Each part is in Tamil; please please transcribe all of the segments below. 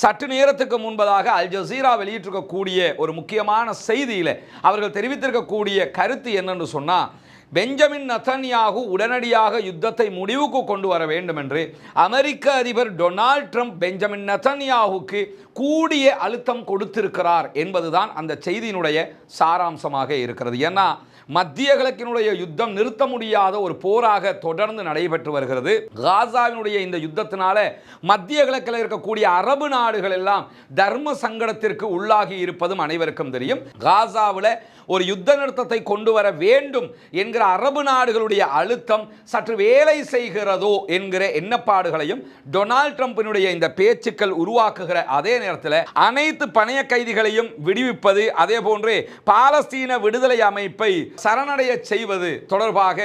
சற்று நேரத்துக்கு முன்பதாக அல் ஜசீரா வெளியிட்டிருக்கக்கூடிய ஒரு முக்கியமான செய்தியில் அவர்கள் தெரிவித்திருக்கக்கூடிய கருத்து என்னன்னு சொன்னால், பெஞ்சமின் நெதன்யாகு உடனடியாக யுத்தத்தை முடிவுக்கு கொண்டு வர வேண்டும் என்று அமெரிக்க அதிபர் டொனால்ட் ட்ரம்ப் பெஞ்சமின் நெதன்யாகுக்கு கூடிய அழுத்தம் கொடுத்திருக்கிறார் என்பதுதான் அந்த செய்தியினுடைய சாராம்சமாக இருக்கிறது. ஏன்னா மத்திய கிழக்கினுடைய யுத்தம் நிறுத்த முடியாத ஒரு போராக தொடர்ந்து நடைபெற்று வருகிறது. காசாவினுடைய இந்த யுத்தத்தினால மத்திய கிழக்கில் இருக்கக்கூடிய அரபு நாடுகள் எல்லாம் தர்ம சங்கடத்திற்கு உள்ளாகி இருப்பதும் அனைவருக்கும் தெரியும். காசாவில் ஒரு யுத்த நிறுத்தத்தை கொண்டு வர வேண்டும் என்கிற அரபு நாடுகளுடைய அழுத்தம் சற்று வேலை செய்கிறதோ என்கிற எண்ணப்பாடுகளையும் டொனால்ட் ட்ரம்பினுடைய இந்த பேச்சுக்கள் உருவாக்குகிற அதே நேரத்தில் அனைத்து பணைய கைதிகளையும் விடுவிப்பது, அதே போன்று பாலஸ்தீன விடுதலை அமைப்பை சரணடைய செய்வது தொடர்பாக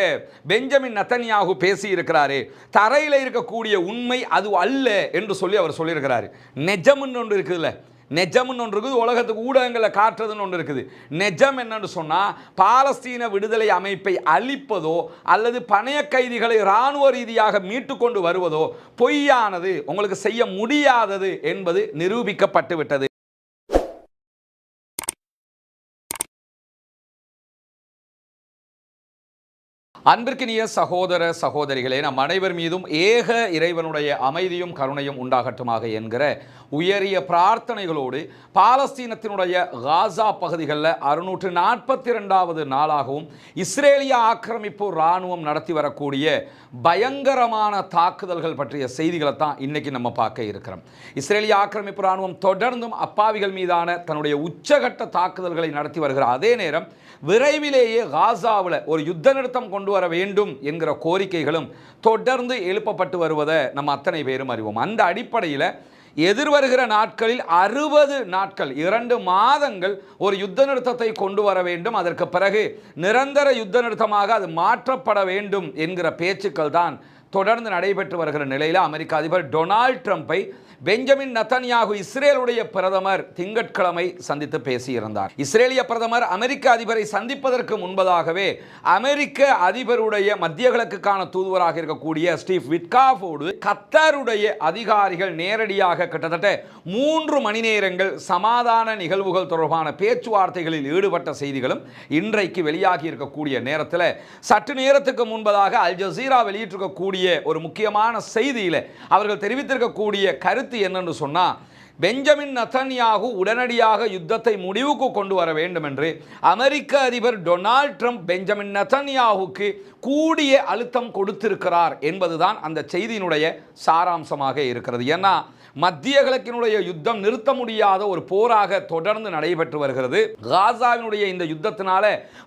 பெஞ்சமின் நெதன்யாகு பேசியிருக்கிறாரே, தரையில் இருக்கக்கூடிய உண்மை அது அல்ல என்று சொல்லி அவர் சொல்லியிருக்கிறார். நெஜம்னு ஒன்று இருக்குதுல்ல, நெஜம்னு ஒன்று இருக்குது, உலகத்துக்கு ஊடகங்களில் காட்டுறதுன்னு ஒன்று இருக்குது. நெஜம் என்னன்னு சொன்னால், பாலஸ்தீன விடுதலை அமைப்பை அழிப்பதோ அல்லது பணைய கைதிகளை இராணுவ ரீதியாக மீட்டு கொண்டு வருவதோ பொய்யானது, உங்களுக்கு செய்ய முடியாதது என்பது நிரூபிக்கப்பட்டு விட்டது. அன்பிற்கினிய சகோதர சகோதரிகளே, நம் அனைவர் மீதும் ஏக இறைவனுடைய அமைதியும் கருணையும் உண்டாகட்டுமாக என்கிற உயரிய பிரார்த்தனைகளோடு பாலஸ்தீனத்தினுடைய காசா பகுதிகளில் 642வது நாளாகவும் இஸ்ரேலிய ஆக்கிரமிப்பு இராணுவம் நடத்தி வரக்கூடிய பயங்கரமான தாக்குதல்கள் பற்றிய செய்திகளை தான் இன்றைக்கி நம்ம பார்க்க இருக்கிறோம். இஸ்ரேலிய ஆக்கிரமிப்பு இராணுவம் தொடர்ந்தும் அப்பாவிகள் மீதான தன்னுடைய உச்சகட்ட தாக்குதல்களை நடத்தி வருகிற அதே நேரம் விரைவிலேயே காசாவில் ஒரு யுத்த நிறுத்தம் கொண்டு வர வேண்டும் என்கிற கோரிக்கைகளும் தொடர்ந்து எழுப்பப்பட்டு வருவதை நம்ம அத்தனை பேரும் அறிவோம். அந்த அடிப்படையில் எதிர்வருகிற நாட்களில் 60 நாட்கள் 2 மாதங்கள் ஒரு யுத்த நிறுத்தத்தை கொண்டு வர வேண்டும், அதற்கு பிறகு நிரந்தர யுத்த நிறுத்தமாக அது மாற்றப்பட வேண்டும் என்கிற பேச்சுக்கள் தான் தொடர்ந்து நடைபெற்று வருகிற நிலையில் அமெரிக்க அதிபர் டொனால்ட் ட்ரம்பை பெஞ்சமின் நெதன்யாகு இஸ்ரேலுடைய பிரதமர் திங்கட்கிழமை சந்தித்து பேசியிருந்தார். இஸ்ரேலிய பிரதமர் அமெரிக்க அதிபரை சந்திப்பதற்கு முன்பதாகவே அமெரிக்க அதிபருடைய மத்திய கிழக்குக்கான தூதுவராக இருக்கக்கூடிய ஸ்டீவ் விட்காஃபோடு கத்தாருடைய அதிகாரிகள் நேரடியாக கிட்டத்தட்ட 3 மணி நேரங்கள் சமாதான நிகழ்வுகள் தொடர்பான பேச்சுவார்த்தைகளில் ஈடுபட்ட செய்திகளும் இன்றைக்கு வெளியாகி இருக்கக்கூடிய நேரத்தில் சற்று நேரத்துக்கு முன்பதாக அல் ஜசீரா வெளியிட்டிருக்கக்கூடிய ஒரு முக்கியமான செய்தியில் அவர்கள் தெரிவித்திருக்கக்கூடிய கருத்து என்னன்னு சொன்னா, பெஞ்சமின் நெதன்யாகு உடனடியாக யுத்தத்தை முடிவுக்கு கொண்டு வர வேண்டும் என்று அமெரிக்க அதிபர் டொனால்ட் ட்ரம்ப் பெஞ்சமின் நெதன்யாகுக்கு கூடிய அழுத்தம் கொடுத்திருக்கிறார் என்பதுதான் அந்த செய்தியினுடைய சாராம்சமாக இருக்கிறது. ஏன்னா மத்திய கிழக்கினுடைய யுத்தம் நிறுத்த முடியாத ஒரு போராக தொடர்ந்து நடைபெற்று வருகிறது. காசாவினுடைய இந்த யுத்தத்தினால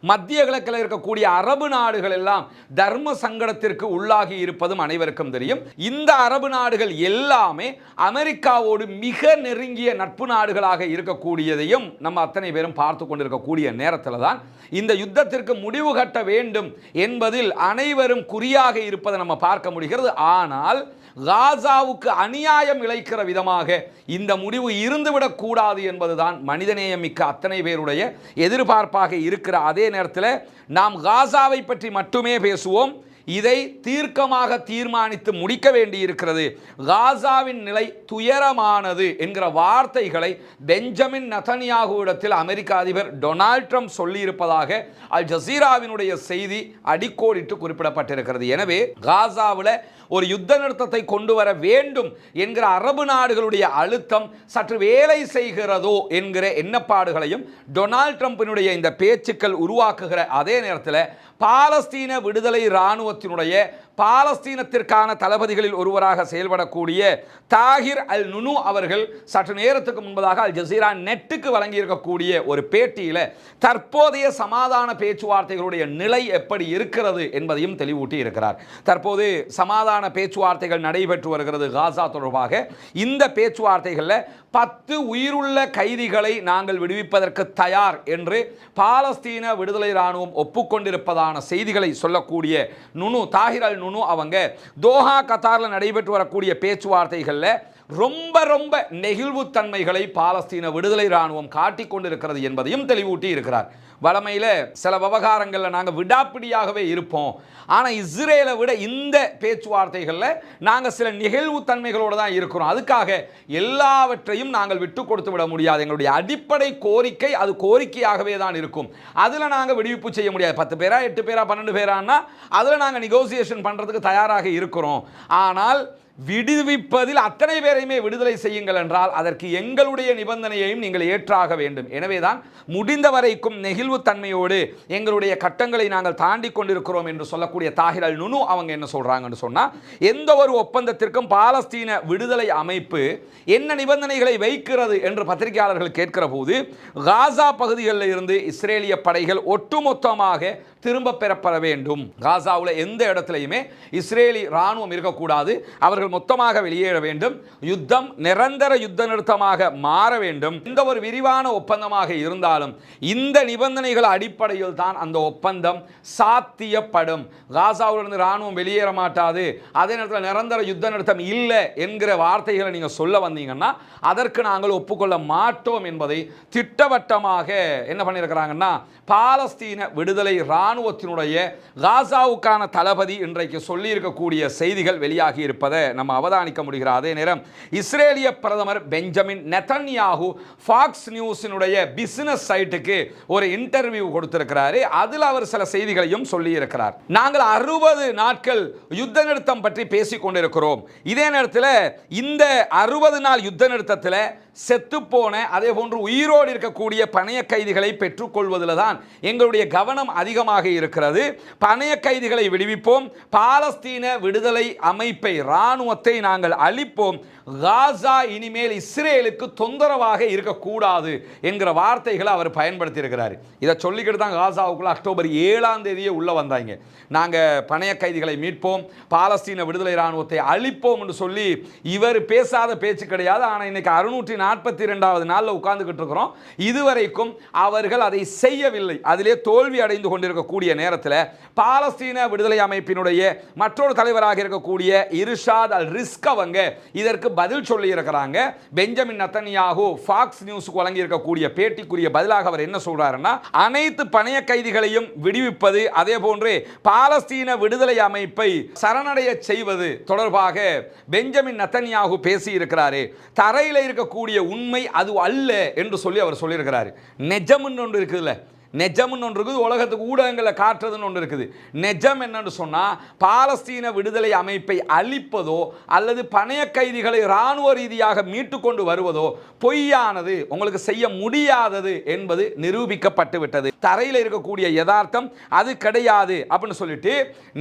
மத்திய கிழக்கில் இருக்கக்கூடிய அரபு நாடுகள் எல்லாம் தர்ம சங்கடத்திற்கு உள்ளாகி இருப்பதும் அனைவருக்கும் தெரியும். இந்த அரபு நாடுகள் எல்லாமே அமெரிக்காவோடு மிக நெருங்கிய நட்பு நாடுகளாக இருக்கக்கூடியதையும் நம்ம அத்தனை பேரும் பார்த்து கொண்டிருக்கக்கூடிய நேரத்தில் தான் இந்த யுத்தத்திற்கு முடிவு கட்ட வேண்டும் என்பதில் அனைவரும் குறியாக இருப்பதை நம்ம பார்க்க முடிகிறது. ஆனால் காசாவுக்கு அநியாயம் இழைக்கிற விதமாக இந்த முடிவு இருந்துவிடக் கூடாது என்பதுதான் மனிதநேயமிக்க அத்தனை பேருடைய எதிர்பார்ப்பாக இருக்கிற அதே நேரத்தில் நாம் காசாவை பற்றி மட்டுமே பேசுவோம். இதை தீர்க்கமாக தீர்மானித்து முடிக்க வேண்டியிருக்கிறது. காசாவின் நிலை துயரமானது என்கிற வார்த்தைகளை பெஞ்சமின் நெதன்யாகுவிடத்தில் அமெரிக்க அதிபர் டொனால்ட் ட்ரம்ப் சொல்லியிருப்பதாக அல் ஜசீராவினுடைய செய்தி அடிக்கோடிட்டு குறிப்பிடப்பட்டிருக்கிறது. எனவே காசாவில் ஒரு யுத்த நிறுத்தத்தை கொண்டு வர வேண்டும் என்கிற அரபு நாடுகளுடைய அழுத்தம் சற்று வேலை செய்கிறதோ என்கிற எண்ணப்பாடுகளையும் டொனால்ட் ட்ரம்பினுடைய இந்த பேச்சுக்கள் உருவாக்குகிற அதே நேரத்தில் பாலஸ்தீன விடுதலை இராணுவத்தினுடைய பாலஸ்தீனத்திற்கான தளபதிகளில் ஒருவராக செயல்படக்கூடிய தாகிர் அல் நுனு அவர்கள் சற்று நேரத்துக்கு முன்பதாக அல் ஜசீரா நெட்டுக்கு வழங்கியிருக்கக்கூடிய ஒரு பேட்டியில் தற்போதைய சமாதான பேச்சுவார்த்தைகளுடைய நிலை எப்படி இருக்கிறது என்பதையும் தெளிவூட்டி இருக்கிறார். தற்போது சமாதான பேச்சுவார்த்தைகள் நடைபெற்று வருகிறது காசா தொடர்பாக. இந்த பேச்சுவார்த்தைகளில் 10 உயிருள்ள கைதிகளை நாங்கள் விடுவிப்பதற்கு தயார் என்று பாலஸ்தீன விடுதலை இராணுவம் ஒப்புக்கொண்டிருப்பதான செய்திகளை சொல்லக்கூடிய தாகிர் அல் நுனு அவங்க தோஹா கத்தாரில் நடைபெற்று வரக்கூடிய பேச்சுவார்த்தைகளில் ரொம்ப ரொம்ப நெகிழ்வுத்தன்மைகளை பாலஸ்தீன விடுதலை இராணுவம் காட்டிக் கொண்டிருக்கிறது என்பதையும் தெளிவூட்டி இருக்கிறார். வளமையில் சில விவகாரங்களில் நாங்கள் விடாப்பிடியாகவே இருப்போம், ஆனால் இஸ்ரேலை விட இந்த பேச்சுவார்த்தைகளில் நாங்கள் சில நிகழ்வுத்தன்மைகளோடு தான் இருக்கிறோம். அதுக்காக எல்லாவற்றையும் நாங்கள் விட்டு கொடுத்து விட முடியாது. எங்களுடைய அடிப்படை கோரிக்கை அது கோரிக்கையாகவே தான் இருக்கும். அதில் நாங்கள் விடுவிப்பு செய்ய முடியாது. 10 பேரா 8 பேரா 12 பேரான்னா அதில் நாங்கள் நெகோசியேஷன் பண்ணுறதுக்கு தயாராக இருக்கிறோம். ஆனால் விடுவிப்பதில் அத்தனை பேரையுமே விடுதலை செய்யுங்கள் என்றால் அதற்கு எங்களுடைய நிபந்தனையையும் நீங்கள் ஏற்றாக வேண்டும். எனவேதான் முடிந்த வரைக்கும் நெகிழ்வுத்தன்மையோடு எங்களுடைய கட்டங்களை நாங்கள் தாண்டி கொண்டிருக்கிறோம் என்று சொல்லக்கூடிய தாஹிர் அல் நுனு அவங்க என்ன சொல்றாங்கன்னு சொன்னா, எந்த ஒரு ஒப்பந்தத்திற்கும் பாலஸ்தீன விடுதலை அமைப்பு என்ன நிபந்தனைகளை வைக்கிறது என்று பத்திரிகையாளர்கள் கேட்கிற போது, காசா பகுதிகளில் இருந்து இஸ்ரேலிய படைகள் ஒட்டுமொத்தமாக திரும்ப பெறப்பட வேண்டும். காசாவில் எந்த இடத்துலையுமே இஸ்ரேலி ராணுவம் இருக்கக்கூடாது, அவர்கள் மொத்தமாக வெளியேற வேண்டும், யுத்தம் நிரந்தர யுத்த நிறுத்தமாக மாற வேண்டும். இந்த ஒரு விரிவான ஒப்பந்தமாக இருந்தாலும் இந்த நிபந்தனைகள் அடிப்படையில் தான் அந்த ஒப்பந்தம் சாத்தியப்படும். காசாவிலிருந்து ராணுவம் வெளியேற மாட்டாது, அதே நேரத்தில் நிரந்தர யுத்த நிறுத்தம் இல்லை என்கிற வார்த்தைகளை நீங்கள் சொல்ல வந்தீங்கன்னா அதற்கு நாங்கள் ஒப்புக்கொள்ள மாட்டோம் என்பதை திட்டவட்டமாக என்ன பண்ணியிருக்கிறாங்கன்னா பாலஸ்தீன விடுதலை இராணுவத்தினுடைய காசாவுக்கான தளபதி இன்றைக்கு சொல்லியிருக்கக்கூடிய செய்திகள் வெளியாகி இருப்பதை நம்ம அவதானிக்க முடிகிறது. அதே நேரம் இஸ்ரேலிய பிரதமர் பெஞ்சமின் நெதன்யாகு ஃபாக்ஸ் நியூஸினுடைய பிசினஸ் சைட்டுக்கு ஒரு இன்டர்வியூ கொடுத்திருக்கிறாரு. அதில் அவர் சில செய்திகளையும் சொல்லி இருக்கிறார். நாங்கள் 60 நாட்கள் யுத்த நிறுத்தம் பற்றி பேசிக் கொண்டிருக்கிறோம். இதே நேரத்தில் இந்த 60 நாள் யுத்த நிறுத்தத்தில் செத்துப்போன அதே போன்று உயிரோடு இருக்கக்கூடிய பணைய கைதிகளை பெற்றுக்கொள்வதில் தான் எங்களுடைய கவனம் அதிகமாக இருக்கிறது. பணைய கைதிகளை விடுவிப்போம், பாலஸ்தீன விடுதலை அமைப்பை இராணுவத்தை நாங்கள் அழிப்போம், காசா இனிமேல் இஸ்ரேலுக்கு தொந்தரவாக இருக்கக்கூடாது என்கிற வார்த்தைகளை அவர் பயன்படுத்தி இருக்கிறார். இதை சொல்லிக்கிட்டு தான் காசாவுக்குள்ள அக்டோபர் 7ஆம் தேதியே உள்ள வந்தாங்க. நாங்கள் பணைய கைதிகளை மீட்போம், பாலஸ்தீன விடுதலை இராணுவத்தை அழிப்போம் என்று சொல்லி இவர் பேசாத பேச்சு கிடையாது. ஆனால் இன்னைக்கு 642வது நாளில் உட்கார்ந்துகிட்டு இருக்கிறோம். இதுவரைக்கும் அவர்கள் அதை செய்யவில்லை. அதிலே தோல்வி அடைந்து கொண்டிருக்கக்கூடிய நேரத்தில் பாலஸ்தீன விடுதலை அமைப்பினுடைய மற்றொரு தலைவராக இருக்கக்கூடிய இர்ஷாத் அல் ரிஸ்க் அவங்க இதற்கு பதில் சொல்லி இருக்கிறாங்க. பெஞ்சமின் நெதன்யாகு ஃபாக்ஸ் நியூஸுக்கு வழங்கி இருக்கக்கூடிய பேட்டிக்குரிய பதிலாக அவர் என்ன சொல்றாருன்னா, அனைத்து பணைய கைதிகளையும் விடுவிப்பது அதே போன்று பாலஸ்தீன விடுதலை அமைப்பை சரணடைய செய்வது தொடர்பாக பெஞ்சமின் நெதன்யாகு பேசி இருக்கிறாரு. தரையில் இருக்கக்கூடிய உண்மை அது அல்ல என்று சொல்லி அவர் சொல்லியிருக்கிறார். நெஜம்னு ஒன்று இருக்குதுல்ல, நெஜம்னு ஒன்று இருக்குது, உலகத்துக்கு ஊடகங்களில் காட்டுறதுன்னு ஒன்று இருக்குது. நெஜம் என்னன்னு சொன்னால் பாலஸ்தீன விடுதலை அமைப்பை அழிப்பதோ அல்லது பணைய கைதிகளை இராணுவ ரீதியாக மீட்டு கொண்டு வருவதோ பொய்யானது, உங்களுக்கு செய்ய முடியாதது என்பது நிரூபிக்கப்பட்டு விட்டது. தரையில் இருக்கக்கூடிய யதார்த்தம் அது கிடையாது அப்படின்னு சொல்லிட்டு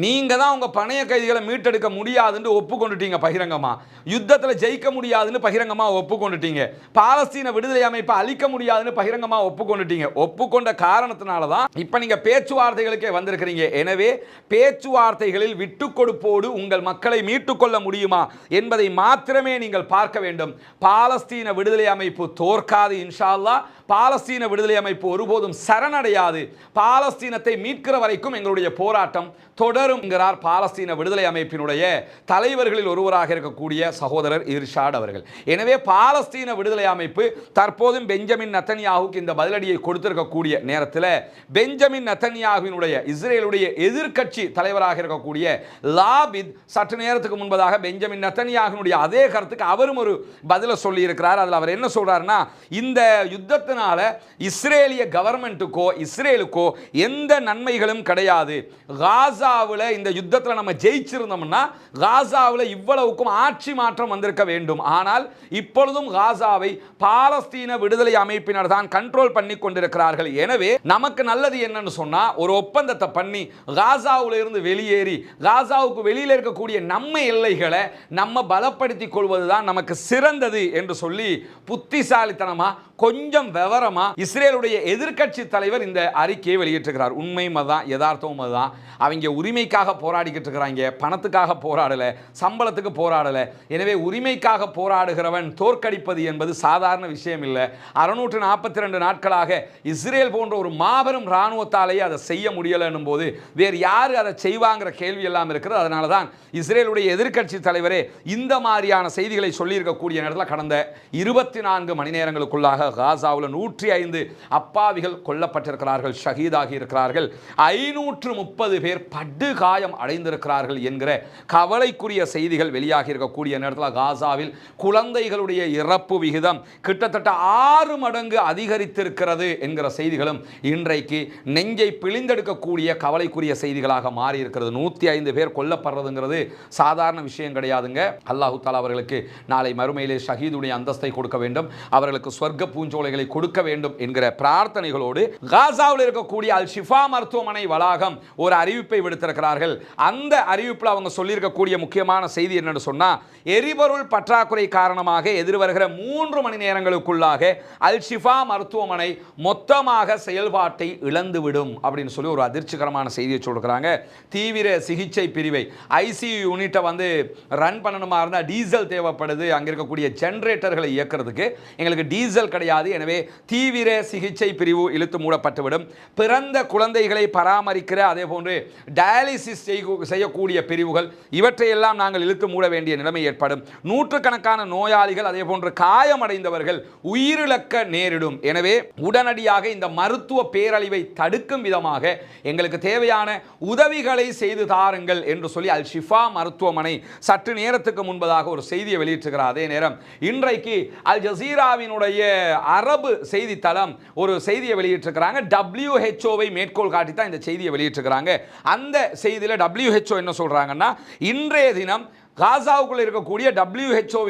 நீங்கள் தான் உங்கள் பணைய கைதிகளை மீட்டெடுக்க முடியாதுன்னு ஒப்புக்கொண்டுட்டீங்க பகிரங்கமாக. யுத்தத்தில் ஜெயிக்க முடியாதுன்னு பகிரங்கமாக ஒப்புக்கொண்டுட்டீங்க. பாலஸ்தீன விடுதலை அமைப்பை அழிக்க முடியாதுன்னு பகிரங்கமாக ஒப்புக்கொண்டுட்டீங்க. ஒப்புக்கொண்ட காரணத்தினால தான் இப்போ நீங்க பேச்சுவார்த்தைகளுக்கே வந்திருக்கிறீங்க. எனவே பேச்சுவார்த்தைகளில் விட்டு கொடுப்போடு உங்கள் மக்களை மீட்டுக்கொள்ள முடியுமா என்பதை மாத்திரமே நீங்கள் பார்க்க வேண்டும். பாலஸ்தீன விடுதலை அமைப்பு தோற்காது இன்ஷா அல்லாஹ். பாலஸ்தீன விடுதலை அமைப்பு ஒருபோதும் சரணடையாது. பாலஸ்தீனத்தை மீட்கிற வரைக்கும் எங்களுடைய போராட்டம் தொடரும் என்கிறார் பாலஸ்தீன விடுதலை அமைப்பினுடைய தலைவர்களில் ஒருவராக இருக்கக்கூடிய சகோதரர் இர்ஷாட் அவர்கள். எனவே பாலஸ்தீன விடுதலை அமைப்பு தற்போதும் பெஞ்சமின் நெதன்யாகுக்கு இந்த பதிலடியை கொடுத்திருக்கக்கூடிய நேரத்தில் பெஞ்சமின் நெதன்யாகுவினுடைய இஸ்ரேலுடைய எதிர்க்கட்சி தலைவராக இருக்கக்கூடிய லாபித் சற்று நேரத்துக்கு முன்பதாக பெஞ்சமின் நெதன்யாகுவினுடைய அதே கருத்துக்கு அவரும் ஒரு பதிலை சொல்லி இருக்கிறார். அதில் அவர் என்ன சொல்றாருன்னா, இந்த யுத்தத்தினால இஸ்ரேலிய கவர்மெண்ட்டுக்கோ இஸ்ரேலுக்கோ எந்த நன்மைகளும் கிடையாது. காசாவில் இந்த யுத்தத்தில் நம்ம ஜெயிச்சிருந்தோம்னா காசாவில் இவ்வளவுக்கும் ஆட்சி மாற்றம் வந்திருக்க வேண்டும். ஆனால் இப்பொழுதும் காசாவை பாலஸ்தீன விடுதலை அமைப்பினர் தான் கண்ட்ரோல் பண்ணி கொண்டிருக்கிறார்கள். எனவே நமக்கு நல்லது என்னன்னு சொன்னா, ஒரு ஒப்பந்தத்தை பண்ணி காசாவில் இருந்து வெளியேறி காசாவுக்கு வெளியில் இருக்கக்கூடிய நம்ம எல்லைகளை நம்ம பலப்படுத்திக் கொள்வதுதான் நமக்கு சிறந்தது என்று சொல்லி புத்திசாலித்தனமா கொஞ்சம் விவரமா இஸ்ரேலுடைய எதிர்க்கட்சி தலைவர் இந்த அறிக்கையை வெளியிட்டிருக்கிறார். உண்மையும் அதுதான், யதார்த்தமும் அதுதான். அவங்க உரிமைக்காக போராடிக்கிட்டு இருக்கிறாங்க, பணத்துக்காக போராடல, சம்பளத்துக்கு போராடல. எனவே உரிமைக்காக போராடுகிறவன் தோற்கடிப்பது என்பது சாதாரண விஷயம் இல்லை. 642 நாட்களாக இஸ்ரேல் போன்ற ஒரு மாபெரும் இராணுவத்தாலேயே அதை செய்ய முடியலன்னும் போது வேறு யாரு அதை செய்வாங்கிற கேள்வி எல்லாம் இருக்கிறது. அதனால தான் இஸ்ரேலுடைய எதிர்க்கட்சி தலைவரே இந்த மாதிரியான செய்திகளை சொல்லியிருக்கக்கூடிய நேரத்தில் கடந்த 24 மணி நேரங்களுக்குள்ளாக காசாவில் 105 அப்பாவிகள் கொல்லப்பட்டிருக்கிறார்கள், ஷஹீதாகி இருக்கிறார்கள், 530 பேர் படுகாயம் அடைந்திருக்கிறார்கள் என்கிற கவலைக்குரிய செய்திகள் வெளியாகி இருக்கக்கூடிய நேரத்தில் காசாவில் குழந்தைகளுடைய இறப்பு விகிதம் கிட்டத்தட்ட 6 மடங்கு அதிகரித்திருக்கிறது என்கிற செய்திகளும் இன்றைக்கு நெஞ்சை பிழிந்தெடுக்கக்கூடிய கவலைக்குரிய செய்திகளாக மாறி இருக்கிறது. 105 பேர் கொல்லப்படுறதுங்கிறது சாதாரண விஷயம் கிடையாதுங்க. அல்லாஹு தஆலா அவர்களுக்கு நாளை மறுமையிலே ஷஹீதுடைய அந்தஸ்தை கொடுக்க வேண்டும், அவர்களுக்கு சொர்க்க பூஞ்சோலைகளை கொடுக்க வேண்டும் என்கிற பிரார்த்தனைகளோடு காசாவில் இருக்கக்கூடிய அல் ஷிஃபா மருத்துவமனை வளாகம் ஒரு அறிவிப்பை விடுத்திருக்கிறார்கள். அந்த அறிவிப்பில் அவங்க சொல்லியிருக்கக்கூடிய முக்கியமான செய்தி என்னன்னு சொன்னா, எரிபொருள் பற்றாக்குறை காரணமாக எதிர்வருகிற 3 மணி நேரங்களுக்குள்ளாக அல் ஷிஃபா மருத்துவமனை மொத்தமாக செயல்பாட்டை இழந்துவிடும் அப்படின்னு சொல்லி ஒரு அதிர்ச்சிகரமான செய்தியை சொல்றாங்க. தீவிர சிகிச்சை பிரிவை ஐசியூ யூனிட்டை வந்து ரன் பண்ணணுமா இருந்தால் டீசல் தேவைப்படுது, அங்கே இருக்கக்கூடிய ஜெனரேட்டர்களை இயக்கிறதுக்கு எங்களுக்கு டீசல் கிடையாது, எனவே தீவிர சிகிச்சை பிரிவு இழுத்து மூடப்பட்டுவிடும். பிறந்த குழந்தைகளை பராமரிக்கிற அதே போன்று டயாலிசிஸ் செய்யக்கூடிய பிரிவுகள் இவற்றையெல்லாம் நாங்கள் இழுத்து மூட வேண்டிய நிலைமை ஏற்படும். நூற்றுக்கணக்கான நோயாளிகள் அதே போன்று காயமடைந்தவர்கள் உயிரிழக்க நேரிடும். எனவே உடனடியாக இந்த மருத்துவ பேரழிவை தடுக்கும் விதமாக எங்களுக்கு தேவையான உதவிகளை செய்து தாருங்கள் என்று சொல்லி அல் ஷிஃபா மருத்துவமனை சற்று நேரத்துக்கு முன்பதாக ஒரு செய்தியை வெளியிட்டிருக்கிறார். அதே நேரம் இன்றைக்கு அல் ஜசீராவினுடைய அரபு செய்தித்தளம் ஒரு செய்தியை வெளியிட்டிருக்கிறாங்க. WHO மேற்கோள் காட்டி தான் இந்த செய்தியை வெளியிட்டிருக்கிறாங்க. அந்த செய்தியில் WHO என்ன சொல்றாங்கன்னா, இன்றைய தினம் காசாவுக்குள்ள இருக்கக்கூடிய WHO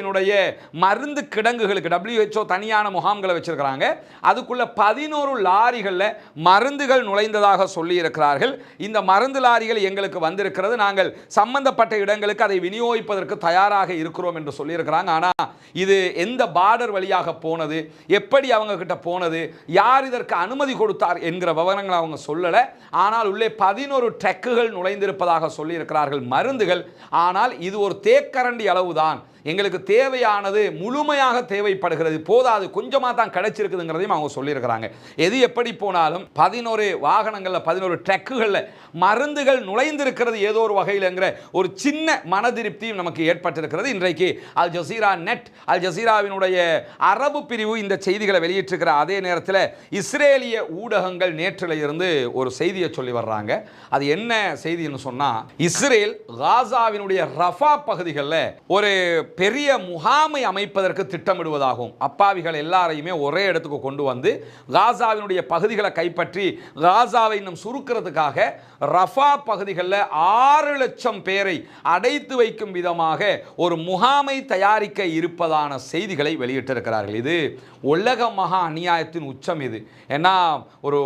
மருந்து கிடங்குகளுக்கு WHO தனியான முகாம்களை வச்சிருக்கிறாங்க. அதுக்குள்ள 11 லாரிகளில் மருந்துகள் நுழைந்ததாக சொல்லி இருக்கிறார்கள். இந்த மருந்து லாரிகள் எங்களுக்கு வந்திருக்கிறது, நாங்கள் சம்பந்தப்பட்ட இடங்களுக்கு அதை விநியோகிப்பதற்கு தயாராக இருக்கிறோம் என்று சொல்லியிருக்கிறாங்க. ஆனால் இது எந்த பார்டர் வழியாக போனது, எப்படி அவங்க கிட்ட போனது, யார் இதற்கு அனுமதி கொடுத்தார் என்கிற விவரங்களை அவங்க சொல்லலை. ஆனால் உள்ளே 11 ட்ரக்குகள் நுழைந்திருப்பதாக சொல்லியிருக்கிறார்கள் மருந்துகள். ஆனால் இது ஒரு தேக்கரண்டி அளவுதான், எங்களுக்கு தேவையானது முழுமையாக தேவைப்படுகிறது, போதாது, கொஞ்சமாக தான் கிடைச்சிருக்குதுங்கிறதையும் அவங்க சொல்லியிருக்கிறாங்க. எது எப்படி போனாலும் 11 வாகனங்களில் 11 ட்ரக்குகளில் மருந்துகள் நுழைந்திருக்கிறது ஏதோ ஒரு வகையில்ங்கிற ஒரு சின்ன மனதிருப்தியும் நமக்கு ஏற்பட்டிருக்கிறது. இன்றைக்கு அல் ஜசீரா நெட், அல் ஜசீராவினுடைய அரபு பிரிவு இந்த செய்திகளை வெளியிட்டிருக்கிற அதே நேரத்தில் இஸ்ரேலிய ஊடகங்கள் நேற்றில் இருந்து ஒரு செய்தியை சொல்லி வர்றாங்க. அது என்ன செய்தின்னு சொன்னால், இஸ்ரேல் காசாவினுடைய ரஃபா பகுதிகளில் ஒரு பெரிய முகாமை அமைப்பதற்கு திட்டமிடுவதாகவும், அப்பாவிகள் எல்லாரையுமே ஒரே இடத்துக்கு கொண்டு வந்து காசாவினுடைய பகுதிகளை கைப்பற்றி காசாவை இன்னும் சுருக்கிறதுக்காக ரஃபா பகுதிகளில் 6 லட்சம் பேரை அடைத்து வைக்கும் விதமாக ஒரு முகாமை தயாரிக்க இருப்பதான செய்திகளை வெளியிட்டிருக்கிறார்கள். இது உலக மகா அநியாயத்தின் உச்சம். இது ஏன்னா ஒரு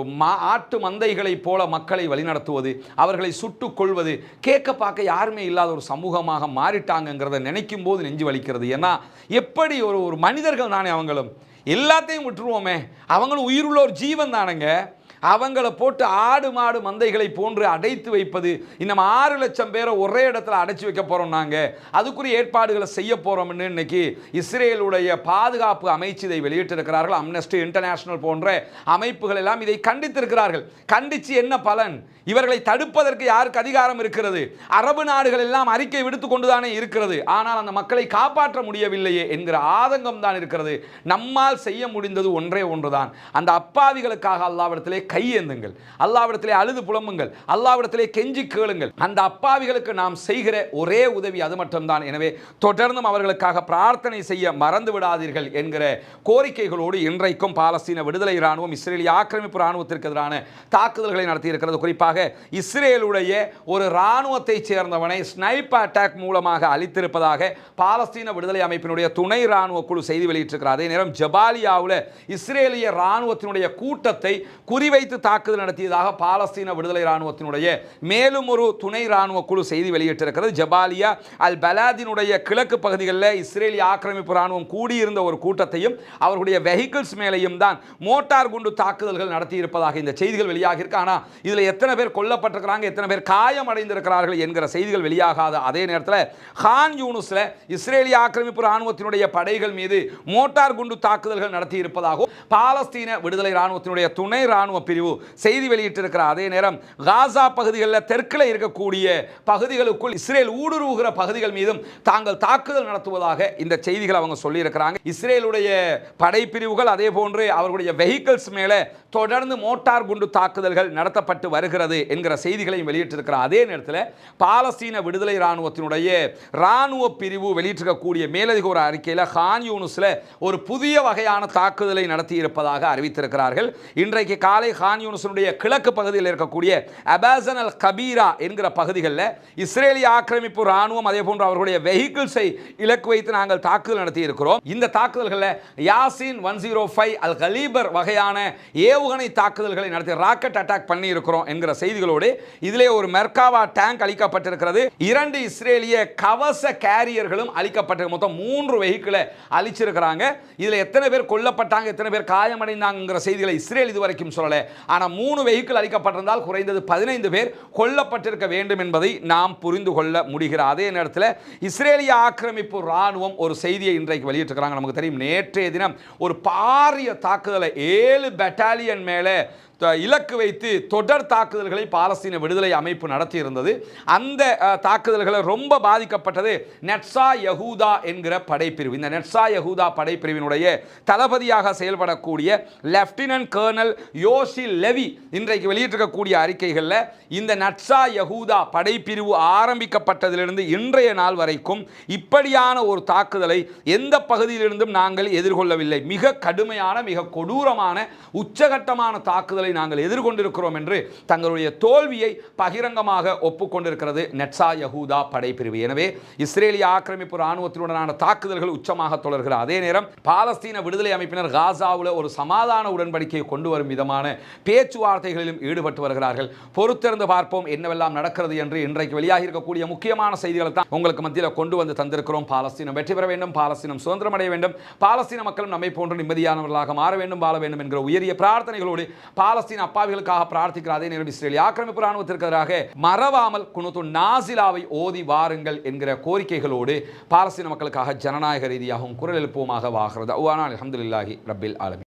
ஆட்டு மந்தைகளைப் போல மக்களை வழிநடத்துவது, அவர்களை சுட்டுக் கொள்வது, கேட்க பார்க்க யாருமே இல்லாத ஒரு சமூகமாக மாறிட்டாங்கிறத நினைக்கும் போது நெஞ்சு வலிக்கிறது. ஏன்னா எப்படி ஒரு மனிதர்கள் தானே, அவங்களும் எல்லாத்தையும் விட்டுருவோமே, அவங்களும் உயிருள்ள ஒரு ஜீவன் தானேங்க. அவங்கள போட்டு ஆடு மாடு மந்தைகளை போன்று அடைத்து வைப்பது, இன்னும் 6 லட்சம் பேரை ஒரே இடத்துல அடைச்சி வைக்க போகிறோம், நாங்கள் அதுக்குரிய ஏற்பாடுகளை செய்ய போகிறோம்னு இன்னைக்கு இஸ்ரேலுடைய பாதுகாப்பு அமைச்சு இதை வெளியிட்டிருக்கிறார்கள். அம்னஸ்டி இன்டர்நேஷனல் போன்ற அமைப்புகள் எல்லாம் இதை கண்டித்திருக்கிறார்கள். கண்டித்து என்ன பலன்? இவர்களை தடுப்பதற்கு யாருக்கு அதிகாரம் இருக்கிறது? அரபு நாடுகள் எல்லாம் அறிக்கை விடுத்து கொண்டுதானே இருக்கிறது. ஆனால் அந்த மக்களை காப்பாற்ற முடியவில்லையே என்கிற ஆதங்கம் தான் இருக்கிறது. நம்மால் செய்ய முடிந்தது ஒன்றே ஒன்றுதான், அந்த அப்பாவிகளுக்காக அல்லாஹ்விடத்திலே கையேந்துங்கள், அல்லாஹ்விடத்திலே அழுது புலம்புங்கள், அல்லாஹ்விடத்திலே கெஞ்சி கேளுங்கள். அந்த அப்பாவிகளுக்கு நாம் செய்கிற ஒரே உதவி அது மட்டும்தான். எனவே தொடர்ந்தும் அவர்களுக்காக பிரார்த்தனை செய்ய மறந்து விடாதீர்கள் என்கிற கோரிக்கைகளோடு இன்றைக்கும் பாலஸ்தீன விடுதலை இராணுவம் இஸ்ரேலிய ஆக்கிரமிப்பு இராணுவத்திற்கு எதிரான தாக்குதல்களை நடத்தியிருக்கிறது. குறிப்பாக இஸ்ரேலுடைய ஒரு இராணுவத்தைச் சேர்ந்தவனை ஸ்னைப்பர் அட்டாக் மூலமாக அழித்திருப்பதாக பாலஸ்தீன விடுதலை அமைப்பினுடைய துணை இராணுவ குழு செய்தி வெளியிட்டிருக்கிறார். அதே நேரம் ஜபாலியாவில் இஸ்ரேலிய இராணுவத்தினுடைய கூட்டத்தை குறி குறிவைத்து தாக்குதல் நடத்தியதாக பாலஸ்தீன விடுதலை இராணுவத்தினுடைய மேலும் ஒரு துணை இராணுவ குழு செய்தி வெளியிட்டிருக்கிறது. ஜபாலியா அல் பலாதினுடைய கிழக்கு பகுதிகளில் இஸ்ரேலிய ஆக்கிரமிப்பு இராணுவம் கூடியிருந்த ஒரு கூட்டத்தையும் அவர்களுடைய வெஹிக்கிள்ஸ் மேலேயும் தான் மோட்டார் குண்டு தாக்குதல்கள் நடத்தி இருப்பதாக இந்த செய்திகள் வெளியாகி இருக்கு. ஆனால் இதில் எத்தனை பேர் கொல்லப்பட்டிருக்கிறாங்க, எத்தனை பேர் காயமடைந்திருக்கிறார்கள் என்கிற செய்திகள் வெளியாகாத அதே நேரத்தில் கான் யூனிஸ்ல இஸ்ரேலிய ஆக்கிரமிப்பு இராணுவத்தினுடைய படைகள் மீது மோட்டார் குண்டு தாக்குதல்கள் நடத்தி இருப்பதாகவும் பாலஸ்தீன விடுதலை இராணுவத்தினுடைய துணை இராணுவ பிரிவு செய்தி வெளியிட்டிருக்கிற அதே நேரம் காசா பகுதிகளில் தெற்கில் இருக்கக்கூடிய பகுதிகளுக்குள் இஸ்ரேல் ஊடுருவுகிற பகுதிகள் மீதும் தாங்கள் தாக்குதல் நடத்துவதாக இந்த செய்திகள் அவங்க சொல்லி இருக்கிறாங்க. இஸ்ரேலுடைய படைப்பிரிவுகள் அதே போன்று அவர்களுடைய வெஹிக்கிள்ஸ் மேலே தொடர்ந்து மோட்டார் குண்டு தாக்குதல்கள் நடத்தப்பட்டு வருகிறது என்கிற செய்திகளையும் வெளியிட்டிருக்கிற அதே நேரத்தில் பாலஸ்தீன விடுதலை இராணுவத்தினுடைய இராணுவ பிரிவு வெளியிட்டிருக்கக்கூடிய மேலதிக ஒரு அறிக்கையில் கான் யூனிஸ்ல ஒரு புதிய வகையான தாக்குதலை நடத்தி இருப்பதாக அறிவித்திருக்கிறார்கள். இன்றைக்கு காலை கான் யூனிஸினுடைய கிழக்கு பகுதியில் இருக்கக்கூடிய அபாசன் அல் கபீரா என்கிற பகுதிகளில் இஸ்ரேலிய ஆக்கிரமிப்பு இராணுவம் அதே போன்று அவர்களுடைய வெஹிக்கிள்ஸை இலக்கு வைத்து நாங்கள் தாக்குதல் நடத்தி இருக்கிறோம். இந்த தாக்குதல்களில் யாசின் 105 அல் கலீபர் வகையான ஏவுகணை தாக்குதல்களை நடத்தி ராக்கெட் அட்டாக் பண்ணி இருக்கிறோம் என்கிற செய்திகளோடு இதிலே ஒரு மெர்காவா டேங்க் அளிக்கப்பட்டிருக்கிறது. 2 இஸ்ரேலிய கவச கேரியர்களும் அளிக்கப்பட்ட மொத்தம் 3 வெஹிக்கிளை அளிச்சிருக்கிறாங்க. இதில் எத்தனை பேர் கொல்லப்பட்டாங்க, எத்தனை பேர் காயமடைந்தாங்கிற செய்திகளை இஸ்ரேல் இதுவரைக்கும் சொல்லலை. ஆனால் 3 வெஹிக்கிள் அளிக்கப்பட்டிருந்தால் குறைந்தது 15 பேர் கொல்லப்பட்டிருக்க வேண்டும் என்பதை நாம் புரிந்து கொள்ள முடிகிற அதே நேரத்தில் இஸ்ரேலிய ஆக்கிரமிப்பு இராணுவம் ஒரு செய்தியை இன்றைக்கு வெளியிட்டிருக்கிறாங்க. நமக்கு தெரியும், நேற்றைய தினம் ஒரு பாரிய தாக்குதலை 7 பெட்டாலியன் மேலே இலக்கு வைத்து தொடர் தாக்குதல்களை பாலஸ்தீன விடுதலை அமைப்பு நடத்தி இருந்தது. அந்த தாக்குதல்களை ரொம்ப பாதிக்கப்பட்டது நெட்சா யஹூதா என்கிற படைப்பிரிவு. இந்த நெட்சா யஹூதா படைப்பிரிவினுடைய தளபதியாக செயல்படக்கூடிய லெப்டினன்ட் கர்னல் யோசி லெவி இன்றைக்கு வெளியிட்டிருக்கக்கூடிய அறிக்கைகளில் இந்த நட்சா யஹூதா படைப்பிரிவு ஆரம்பிக்கப்பட்டதிலிருந்து இன்றைய நாள் வரைக்கும் இப்படியான ஒரு தாக்குதலை எந்த பகுதியிலிருந்தும் நாங்கள் எதிர்கொள்ளவில்லை. மிக கடுமையான, மிக கொடூரமான, உச்சகட்டமான தாக்குதலை நாங்கள் எதிர்கொண்டிருக்கிறோம் என்று தங்களுடைய தோல்வியை பகிரங்கமாக ஒப்புக்கொண்டிருக்கிறது நெட்சா யஹூதா படைப்பிரிவு. எனவே இஸ்ரேலிய ஆக்கிரமிப்பு இராணுவத்தினுடனான தாக்குதல்கள் உச்சமாக தொடர்கிற அதே நேரம் பாலஸ்தீன விடுதலை அமைப்பினர் காசாவில் ஒரு சமாதான உடன்படிக்கையை கொண்டு வரும் விதமான பேச்சுவார்த்தைகளிலும் ஈடுபட்டு வருகிறார்கள். பொறுத்திருந்து பார்ப்போம் என்னவெல்லாம் நடக்கிறது என்று. இன்றைக்கு வெளியாகி இருக்கக்கூடிய முக்கியமான செய்திகளை தான் உங்களுக்கு மத்தியில் கொண்டு வந்து தந்திருக்கிறோம். பாலஸ்தீனம் வெற்றி பெற வேண்டும், பாலஸ்தீனம் சுதந்திரம் அடைய வேண்டும், பாலஸ்தீன மக்களும் நம்மை போன்று நிம்மதியானவர்களாக மாற வேண்டும், வாழ வேண்டும் என்கிற உயரிய பிரார்த்தனைகளோடு பாலஸ்தீன அப்பாவிகளுக்காக பிரார்த்திக்கிற அதே நேரம் இஸ்ரேலிய ஆக்கிரமிப்பு இராணுவத்திற்கு எதிராக மறவாமல் குனுத்து நாசிலாவை ஓதி வாருங்கள் என்கிற கோரிக்கைகளோடு பாலஸ்தீன மக்களுக்காக ஜனநாயக ரீதியாகவும் குரல் எழுப்புவமாக வாகிறது. அல்ஹம்துலில்லாஹி ரப்பில் ஆலமீன்.